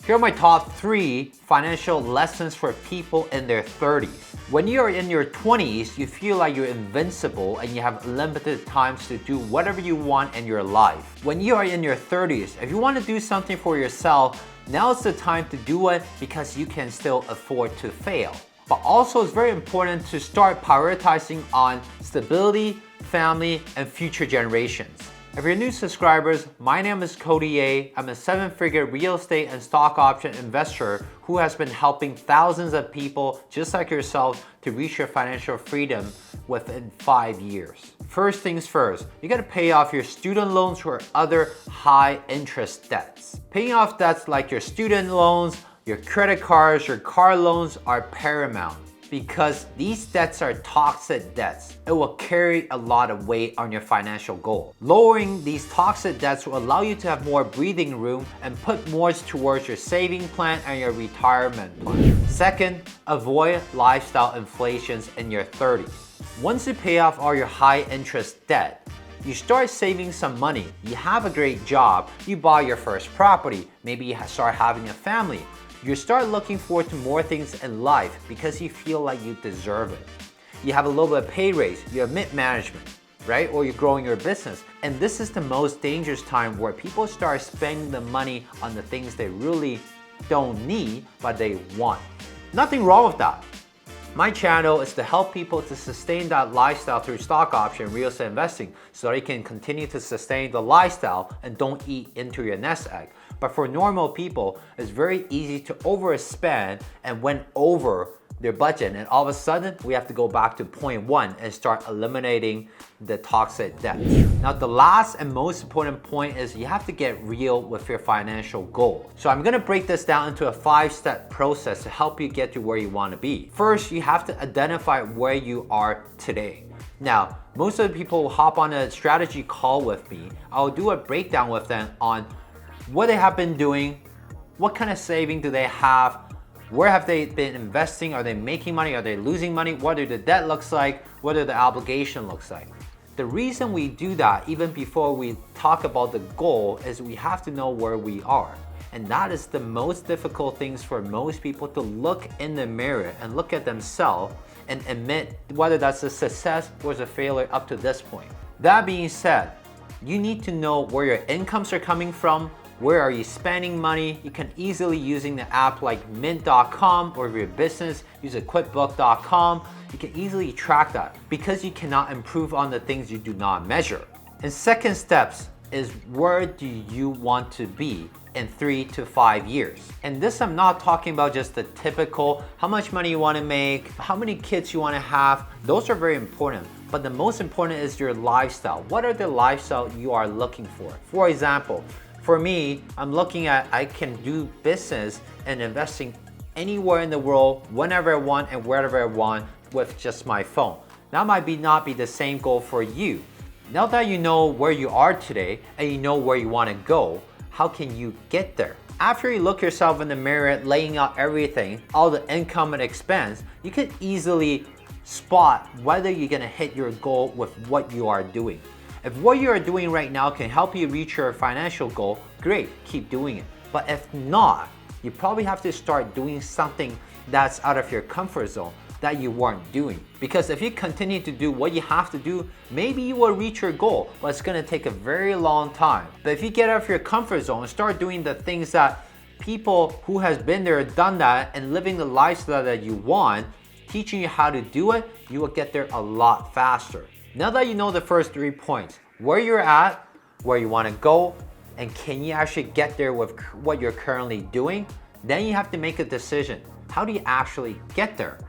Here are my top 3 financial lessons for people in their 30s. When you are in your 20s, you feel like you're invincible and you have limited times to do whatever you want in your life. When you are in your 30s, if you want to do something for yourself, now's the time to do it because you can still afford to fail. But also it's very important to start prioritizing on stability, family, and future generations. If you're new subscribers, my name is Cody Ye. I'm a 7-figure real estate and stock option investor who has been helping thousands of people just like yourself to reach your financial freedom within 5 years. First things first, you gotta pay off your student loans or other high interest debts. Paying off debts like your student loans, your credit cards, your car loans are paramount because these debts are toxic debts. It will carry a lot of weight on your financial goal. Lowering these toxic debts will allow you to have more breathing room and put more towards your saving plan and your retirement plan. Second, avoid lifestyle inflations in your 30s. Once you pay off all your high interest debt, you start saving some money, you have a great job, you buy your first property, maybe you start having a family. You start looking forward to more things in life because you feel like you deserve it. You have a little bit of pay raise, you have mid-management, right? Or you're growing your business. And this is the most dangerous time where people start spending the money on the things they really don't need, but they want. Nothing wrong with that. My channel is to help people to sustain that lifestyle through stock option real estate investing so they can continue to sustain the lifestyle and don't eat into your nest egg. But for normal people, it's very easy to overspend and went over their budget, and all of a sudden we have to go back to point 1 and start eliminating the toxic debt. Now the last and most important point is you have to get real with your financial goal. So I'm gonna break this down into a 5-step process to help you get to where you want to be. First, you have to identify where you are today. Now, most of the people will hop on a strategy call with me. I'll do a breakdown with them on what they have been doing, what kind of saving do they have, where have they been investing, are they making money, are they losing money, what do the debt looks like, what do the obligation looks like. The reason we do that even before we talk about the goal is we have to know where we are. And that is the most difficult things for most people, to look in the mirror and look at themselves and admit whether that's a success or a failure up to this point. That being said, you need to know where your incomes are coming from. Where are you spending money? You can easily using the app like mint.com, or if your business, use a quickbook.com. You can easily track that because you cannot improve on the things you do not measure. And second steps is, where do you want to be in 3 to 5 years? And this, I'm not talking about just the typical, how much money you want to make, how many kids you want to have. Those are very important. But the most important is your lifestyle. What are the lifestyle you are looking for? For example, for me, I'm looking at I can do business and investing anywhere in the world, whenever I want and wherever I want with just my phone. That might not be the same goal for you. Now that you know where you are today and you know where you want to go, how can you get there? After you look yourself in the mirror, laying out everything, all the income and expense, you can easily spot whether you're gonna hit your goal with what you are doing. If what you are doing right now can help you reach your financial goal, great, keep doing it. But if not, you probably have to start doing something that's out of your comfort zone that you weren't doing. Because if you continue to do what you have to do, maybe you will reach your goal, but it's gonna take a very long time. But if you get out of your comfort zone and start doing the things that people who has been there, done that, and living the lifestyle that you want, teaching you how to do it, you will get there a lot faster. Now that you know the first 3 points, where you're at, where you want to go, and can you actually get there with what you're currently doing, then you have to make a decision. How do you actually get there?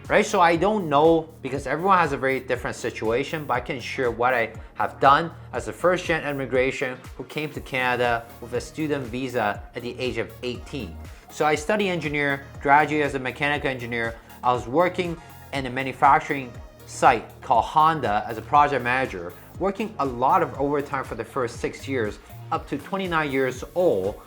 Right? So I don't know, because everyone has a very different situation, but I can share what I have done as a first-gen immigration who came to Canada with a student visa at the age of 18. So I studied engineer, graduated as a mechanical engineer. I was working in a manufacturing site called Honda as a project manager, working a lot of overtime for the first 6 years, up to 29 years old,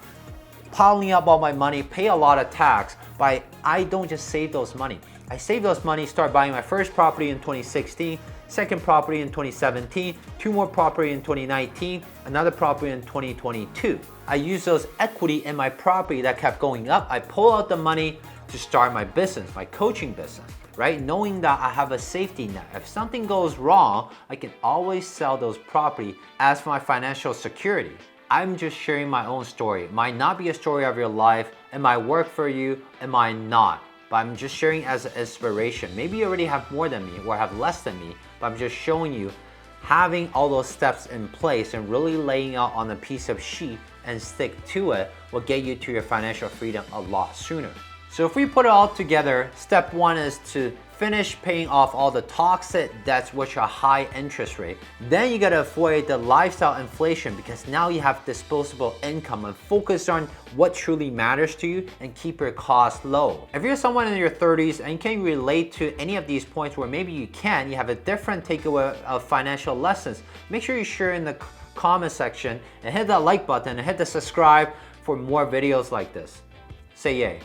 piling up all my money, pay a lot of tax, but I don't just save those money. I save those money, start buying my first property in 2016, second property in 2017, 2 more property in 2019, another property in 2022. I used those equity in my property that kept going up. I pull out the money to start my business, my coaching business, right? Knowing that I have a safety net. If something goes wrong, I can always sell those property as my financial security. I'm just sharing my own story. It might not be a story of your life. It might work for you, it might not. But I'm just sharing as an inspiration. Maybe you already have more than me or have less than me, but I'm just showing you having all those steps in place and really laying out on a piece of sheet and stick to it will get you to your financial freedom a lot sooner. So if we put it all together, step 1 is to finish paying off all the toxic debts which are high interest rate. Then you gotta avoid the lifestyle inflation because now you have disposable income and focus on what truly matters to you and keep your costs low. If you're someone in your 30s and can relate to any of these points where maybe you have a different takeaway of financial lessons, make sure you share in the comment section and hit that like button and hit the subscribe for more videos like this. Say yay.